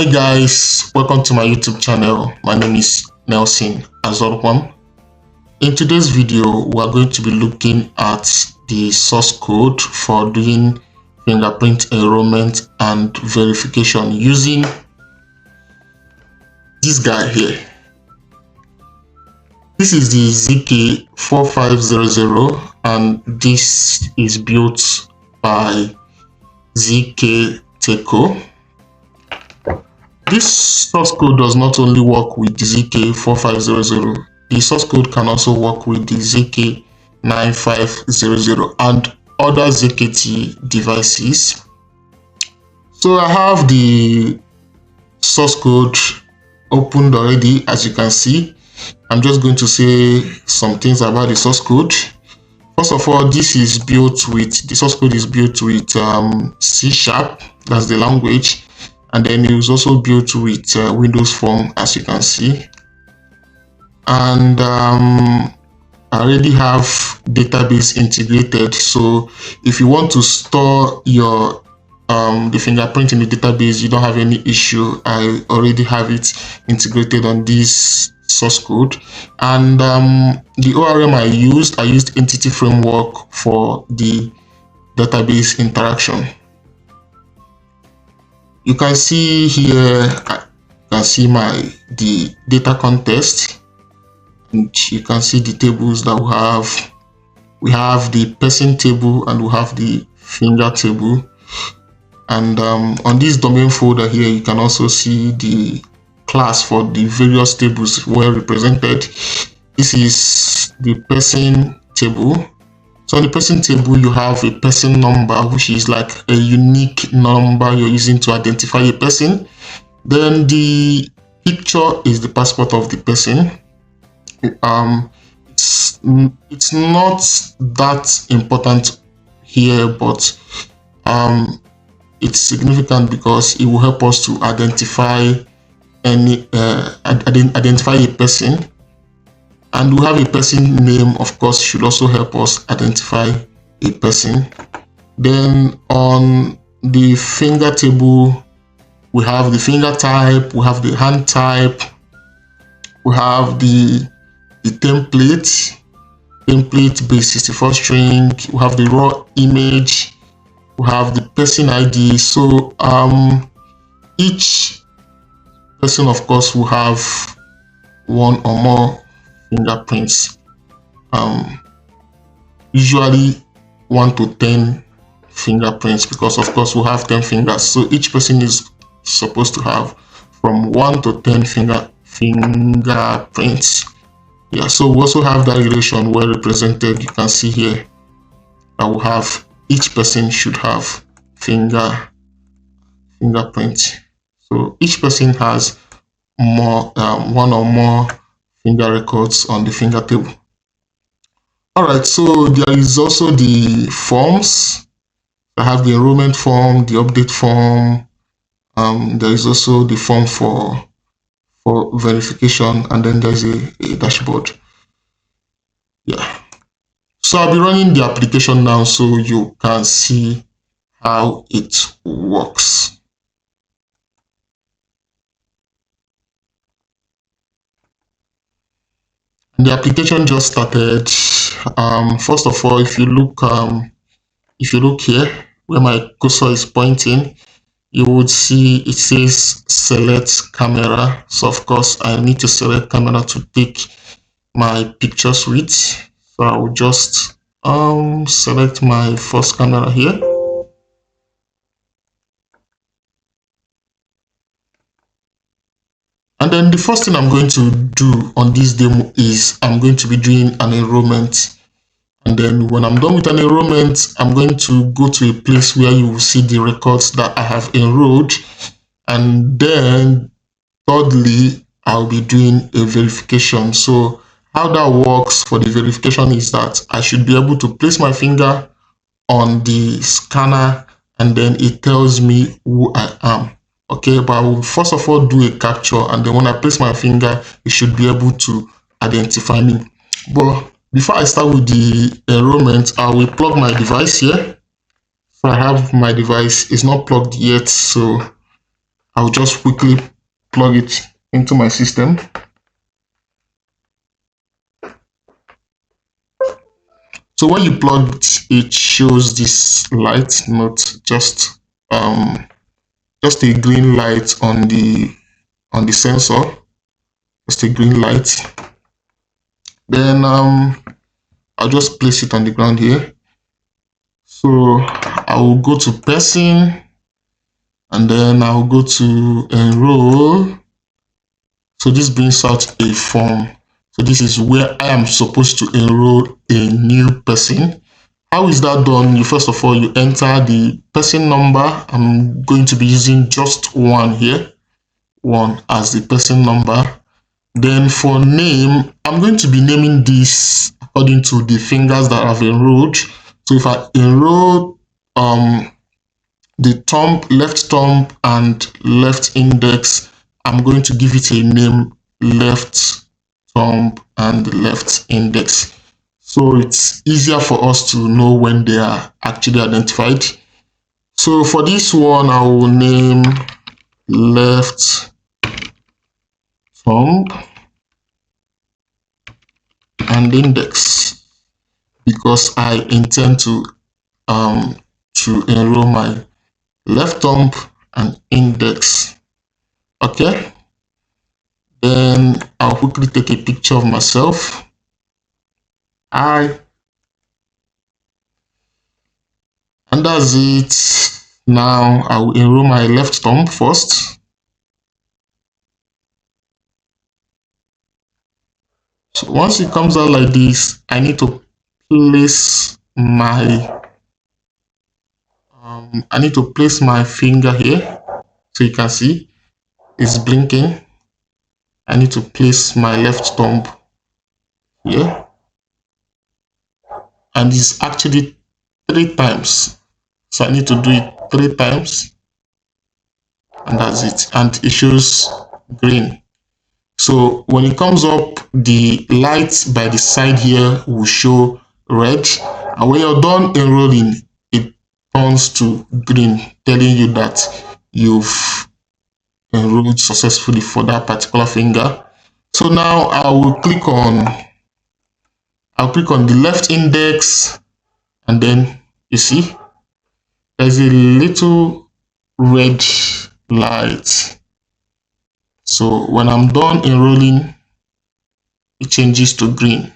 Hi guys, welcome to my YouTube channel. My name is Nelson Azorpon. In today's video, we are going to be looking at the source code for doing fingerprint enrollment and verification using this guy here. This is the ZK4500 and this is built by ZKTeco. This source code does not only work with the ZK4500, the source code can also work with the ZK9500 and other ZKT devices. So I have the source code opened already, as you can see. I'm just going to say some things about the source code. First of all, the source code is built with C#, that's the language. And then it was also built with Windows Form, as you can see. And I already have database integrated. So if you want to store your the fingerprint in the database, you don't have any issue. I already have it integrated on this source code. And the ORM I used Entity Framework for the database interaction. You can see here, you can see the data context, and you can see the tables that we have. We have the person table and we have the finger table. And on this domain folder here, you can also see the class for the various tables well represented. This is the person table. So on the person table, you have a person number, which is like a unique number you're using to identify a person. Then the picture is the passport of the person. It's not that important here, but it's significant because it will help us to identify identify a person. And we have a person name, of course, should also help us identify a person. Then on the finger table, we have the finger type, we have the hand type, we have the template base 64 string, we have the raw image, we have the person ID. So each person, of course, will have one or more fingerprints, usually 1 to 10 fingerprints, because of course we have 10 fingers, so each person is supposed to have from 1 to 10 fingerprints. Yeah, so we also have that relation well represented. You can see here that we have each person should have fingerprint. So each person has more one or more finger records on the finger table. All right, so there is also the forms. I have the enrollment form, the update form. There is also the form for verification, and then there's a dashboard. Yeah. So I'll be running the application now so you can see how it works. The application just started. First of all, if you look here where my cursor is pointing, you would see it says select camera. So of course I need to select camera to take my picture suite. So I will just select my first camera here. And then the first thing I'm going to do on this demo is I'm going to be doing an enrollment. And then when I'm done with an enrollment, I'm going to go to a place where you will see the records that I have enrolled. And then thirdly, I'll be doing a verification. So how that works for the verification is that I should be able to place my finger on the scanner and then it tells me who I am. Okay, but I will first of all do a capture, and then when I place my finger, it should be able to identify me. But before I start with the enrollment, I will plug my device here. So I have my device, it's not plugged yet, so I I'll just quickly plug it into my system. So when you plug it shows this light, not just a green light on the sensor, just a green light. Then I'll just place it on the ground here. So I will go to person, and then I'll go to enroll. So this brings out a form. So this is where I am supposed to enroll a new person. How is that done? You first of all, you enter the person number. I'm going to be using just one here, one as the person number. Then for name, I'm going to be naming this according to the fingers that I've enrolled. So if I enroll the thumb, left thumb and left index, I'm going to give it a name, left thumb and left index. So it's easier for us to know when they are actually identified. So for this one, I will name left thumb and index because I intend to enroll my left thumb and index. Okay, then I'll quickly take a picture of myself. And that's it. Now I will enroll my left thumb first. So once it comes out like this, I need to place my finger here. So you can see it's blinking. I need to place my left thumb here, and it's actually 3 times. So I need to do it 3 times, and that's it. And it shows green. So when it comes up, the lights by the side here will show red, and when you're done enrolling, it turns to green, telling you that you've enrolled successfully for that particular finger. So now I will click on the left index, and then you see there's a little red light. So when I'm done enrolling, it changes to green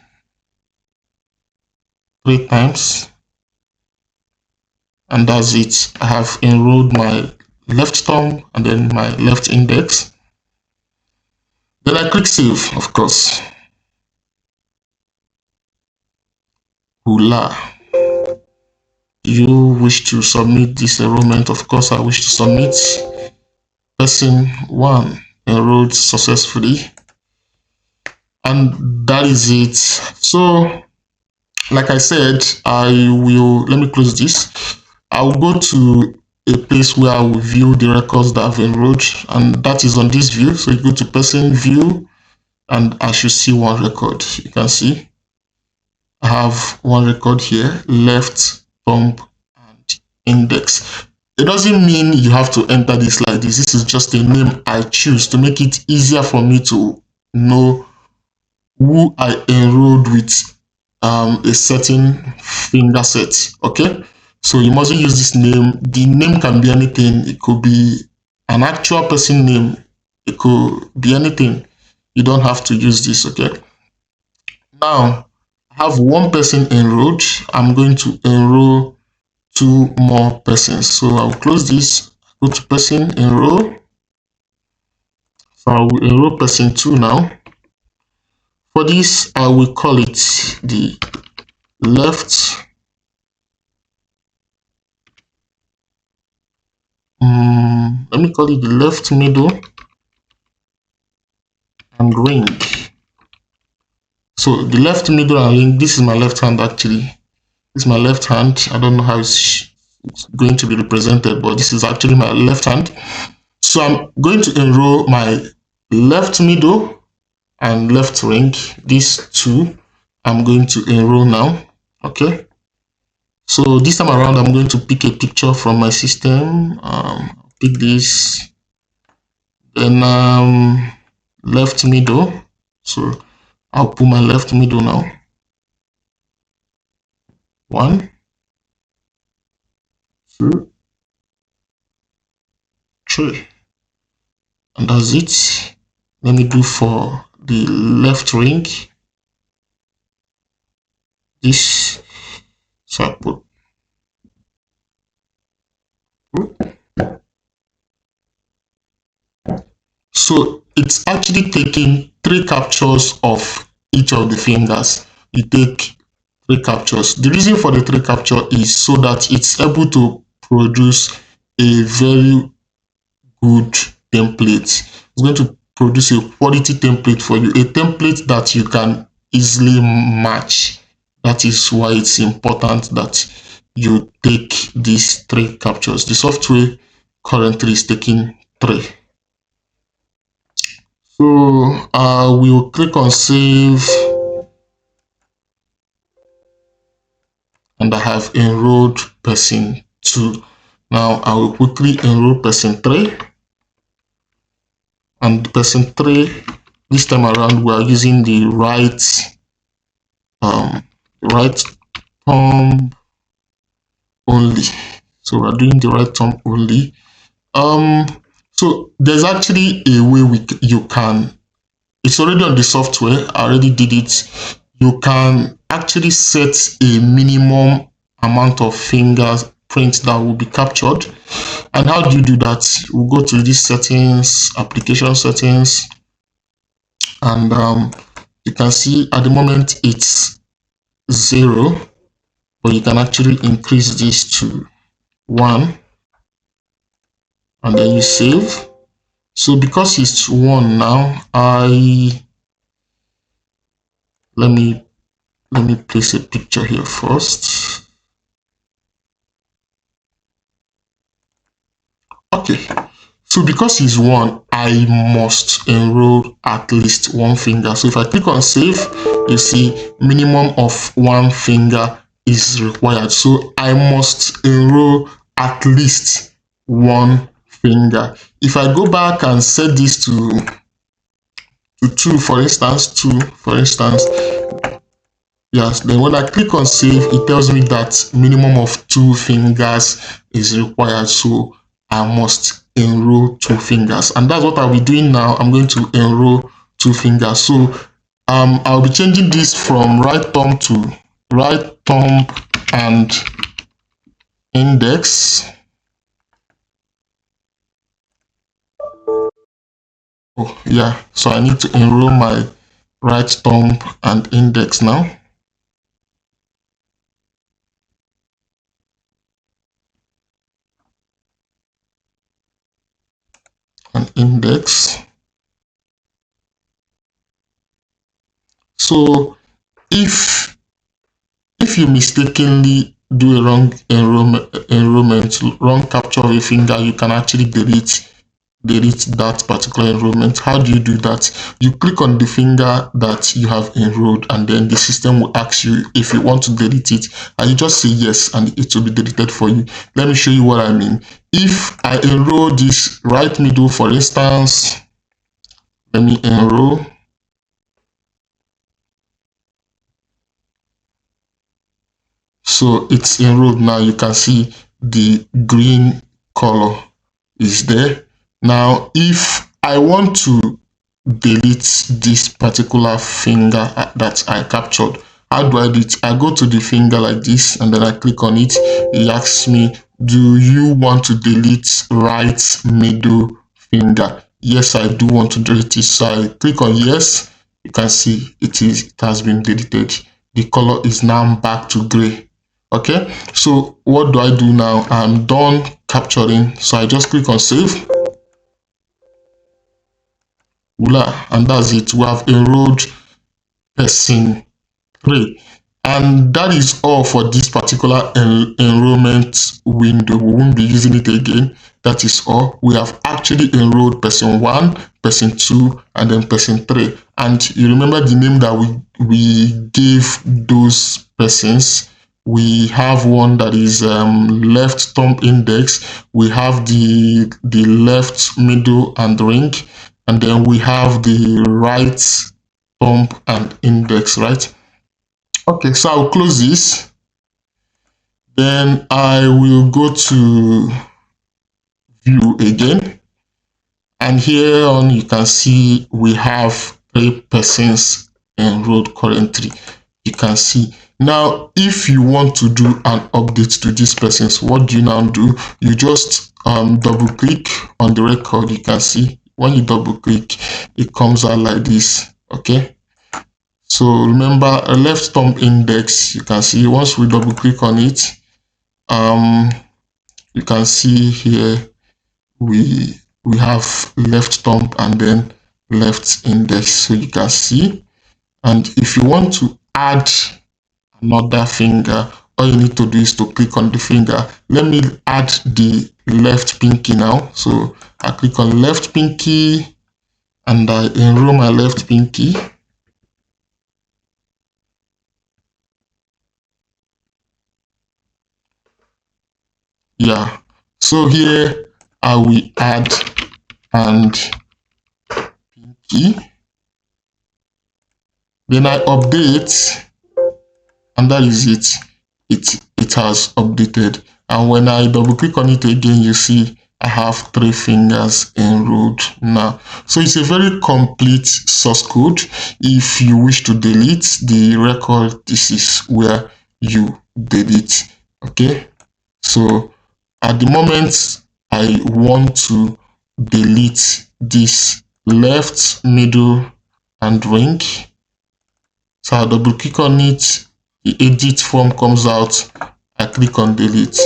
3 times, and that's it. I have enrolled my left thumb and then my left index. Then I click save, of course. Hula. You wish to submit this enrollment? Of course, I wish to submit. Person 1 enrolled successfully, and that is it. So like I said, let me close this. I'll go to a place where I will view the records that I've enrolled, and that is on this view. So you go to person view, and I should see one record. You can see I have one record here, left thumb and index. It doesn't mean you have to enter this like this. This is just a name I choose to make it easier for me to know who I enrolled with a certain finger set. Okay, so you mustn't use this name. The name can be anything. It could be an actual person name. It could be anything. You don't have to use this. Okay, now I have one person enrolled. I'm going to enroll 2 more persons. So I'll close this, go to person enroll. So I will enroll person 2 now. For this, I will call it the left let me call it the left middle and ring. So the left middle and ring, this is my left hand actually. This is my left hand. I don't know how it's going to be represented, but this is actually my left hand. So I'm going to enroll my left middle and left ring. These 2 I'm going to enroll now. Okay, so this time around I'm going to pick a picture from my system. Pick this. Then left middle. So I'll put my left middle now. 1, 2, 3. And that's it. Let me do for the left ring. This. So I put. So it's actually taking 3 captures of each of the fingers. You take 3 captures. The reason for the 3 capture is so that it's able to produce a very good template. It's going to produce a quality template for you, a template that you can easily match. That is why it's important that you take these 3 captures. The software currently is taking 3. So we will click on save, and I have enrolled person 2. Now I will quickly enroll person 3. And person 3, this time around, we are using the right thumb only. So we're doing the right thumb only. So there's actually a way you can, it's already on the software, I already did it. You can actually set a minimum amount of fingerprint that will be captured. And how do you do that? We'll go to these settings, application settings, and you can see at the moment it's 0, but you can actually increase this to 1, and then you save. So because it's 1 now, let me place a picture here first. Okay, so because it's 1, I must enroll at least 1 finger. So if I click on save, you see minimum of 1 finger is required. So I must enroll at least 1 finger. If I go back and set this to 2, for instance, yes, then when I click on save, it tells me that minimum of 2 fingers is required. So I must enroll 2 fingers, and that's what I'll be doing now. I'm going to enroll 2 fingers. So I'll be changing this from right thumb to right thumb and index. Oh yeah, so I need to enroll my right thumb and index now. And index. So if you mistakenly do a wrong enrollment, wrong capture of a finger, you can actually delete that particular enrollment. How do you do that? You click on the finger that you have enrolled, and then the system will ask you if you want to delete it, and you just say yes, and it will be deleted for you. Let me show you what I mean. If I enroll this right middle, for instance, let me enroll. So it's enrolled now. You can see the green color is there. Now, if I want to delete this particular finger that I captured, how do I do it? I go to the finger like this, and then I click on it. It asks me, do you want to delete right middle finger? Yes, I do want to delete it. So I click on yes. You can see it has been deleted. The color is now back to gray. Okay, so what do I do now? I'm done capturing, so I just click on save. Voila, and that's it. We have enrolled person 3, and that is all for this particular enrollment window. We won't be using it again. That is all. We have actually enrolled person 1, person 2, and then person 3. And you remember the name that we gave those persons. we have one that is left thumb index, we have the left middle and ring, and then we have the right thumb and index, right? Okay, so I'll close this. Then I will go to view again. And here on you can see we have 3 persons enrolled currently. You can see. Now, if you want to do an update to these persons, what do you now do? You just double click on the record. You can see when you double click, it comes out like this. Okay. So remember, a left thumb index, you can see once we double click on it, you can see here we have left thumb and then left index, so you can see. And if you want to add another finger, all you need to do is to click on the finger. Let me add the left pinky now. So I click on left pinky and I enroll my left pinky. Yeah, so here I will add and pinky. Then I update, and that is it. It has updated. And when I double click on it again, you see I have 3 fingers enrolled now. So it's a very complete source code. If you wish to delete the record, this is where you delete. Okay, so at the moment I want to delete this left, middle and ring. So I double click on it, the edit form comes out, I click on delete.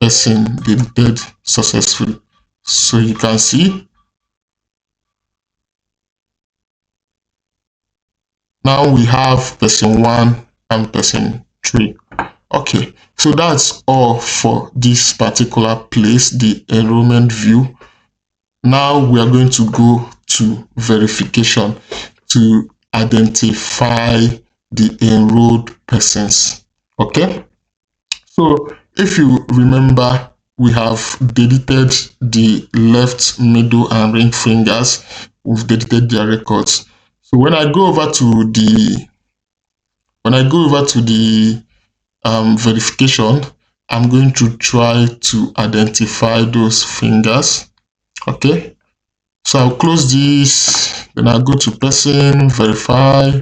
Person deleted successfully. So you can see now we have person 1 and person 3. Okay, so that's all for this particular place, the enrollment view. Now we are going to go to verification to identify the enrolled persons. Okay, so if you remember, we have deleted the left, middle and ring fingers. We've deleted their records. So when I go over to the verification, I'm going to try to identify those fingers. Okay, so I'll close this, then I'll go to person, verify,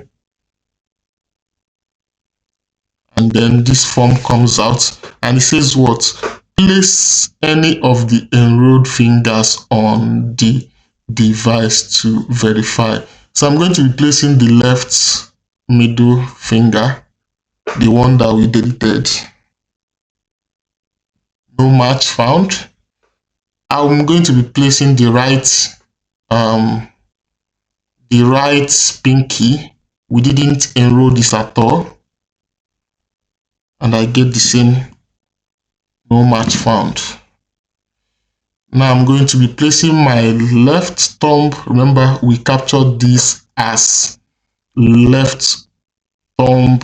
and then this form comes out and it says what? Place any of the enrolled fingers on the device to verify. So I'm going to be placing the left middle finger, the one that we deleted. No match found. I'm going to be placing the right pinky. We didn't enroll this at all, and I get the same no match found. Now I'm going to be placing my left thumb. Remember, we captured this as left thumb,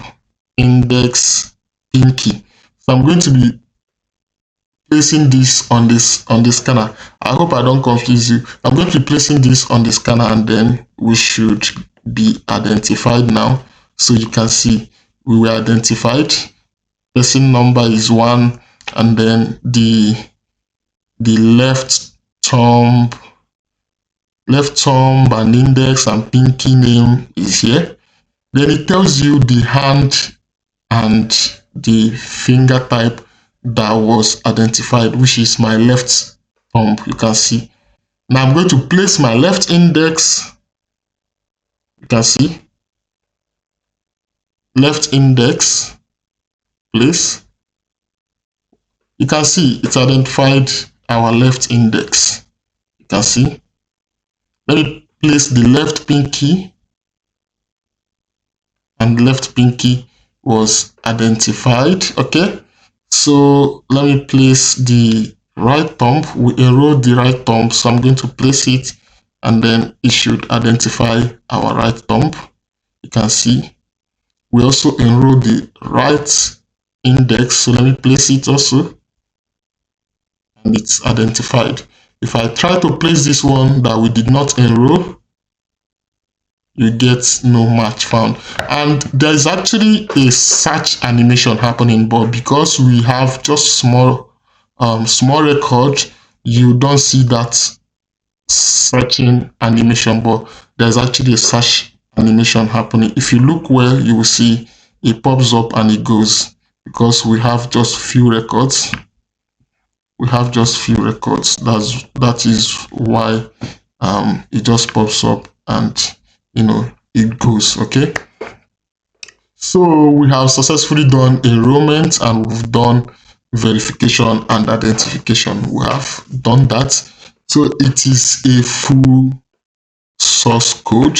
index, pinky. So I'm going to be placing this on this scanner. I hope I don't confuse you. I'm going to be placing this on the scanner and then we should be identified now. So you can see we were identified. Person number is 1 and then the left thumb and index and pinky name is here. Then it tells you the hand and the finger type that was identified, which is my left thumb. You can see. Now I'm going to place my left index. You can see. Left index, place. You can see it's identified our left index. You can see. Let me place the left pinky, and left pinky was identified. Okay, so let me place the right thumb. We enrolled the right thumb, so I'm going to place it and then it should identify our right thumb. You can see we also enroll the right index. So let me place it also, and it's identified. If I try to place this one that we did not enroll, you get no match found. And there's actually a search animation happening, but because we have just small record, you don't see that searching animation, but there's actually a search animation happening. If you look well, you will see it pops up and it goes, because we have just few records. That is why it just pops up and it goes. Okay, so we have successfully done enrollment and we've done verification and identification. We have done that. So it is a full source code.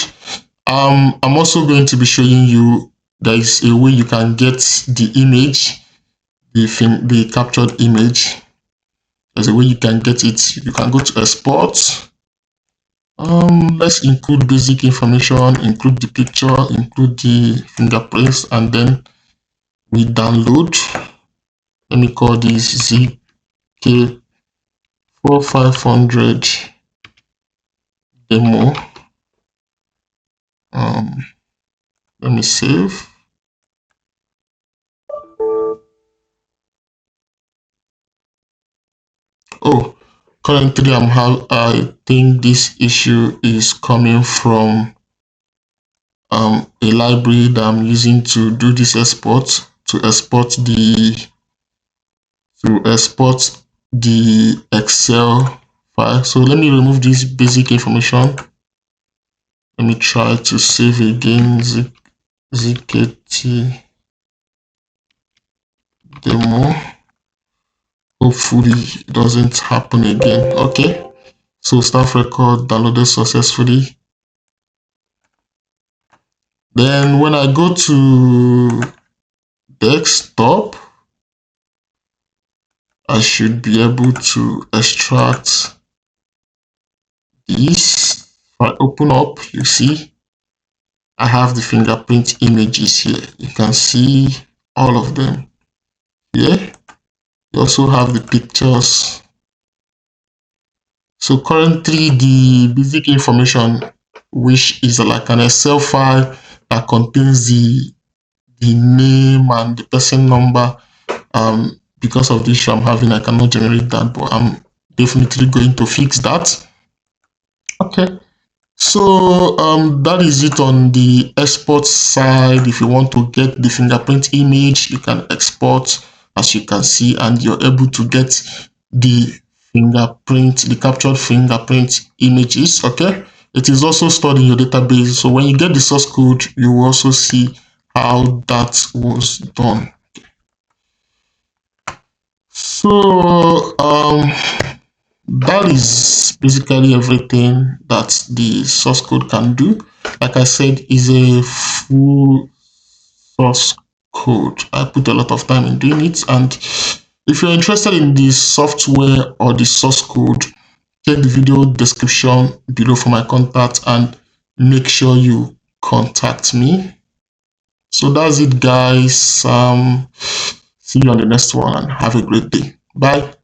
I'm also going to be showing you there is a way you can get the image, the captured image. There's a way you can get it. You can go to export. Let's include basic information, include the picture, include the fingerprints, and then we download. Let me call this ZK4500 demo. Let me save. Oh, currently I think this issue is coming from a library that I'm using to do this export, to export the Excel file. So let me remove this basic information. Let me try to save again. ZKT demo. Hopefully it doesn't happen again. Okay, so staff record downloaded successfully. Then when I go to desktop, I should be able to extract this. If I open up, you see I have the fingerprint images here. You can see all of them here. You also have the pictures. So currently the basic information, which is like an Excel file that contains the name and the person number, because of the issue I'm having, I cannot generate that, but I'm definitely going to fix that. Okay, so that is it on the export side. If you want to get the fingerprint image, you can export, as you can see, and you're able to get the captured fingerprint images. Okay, it is also stored in your database, so when you get the source code, you will also see how that was done. So that is basically everything that the source code can do. Like I said, is a full source code. I put a lot of time in doing it, and if you're interested in the software or the source code, check the video description below for my contact and make sure you contact me. So that's it, guys. See you on the next one and have a great day. Bye.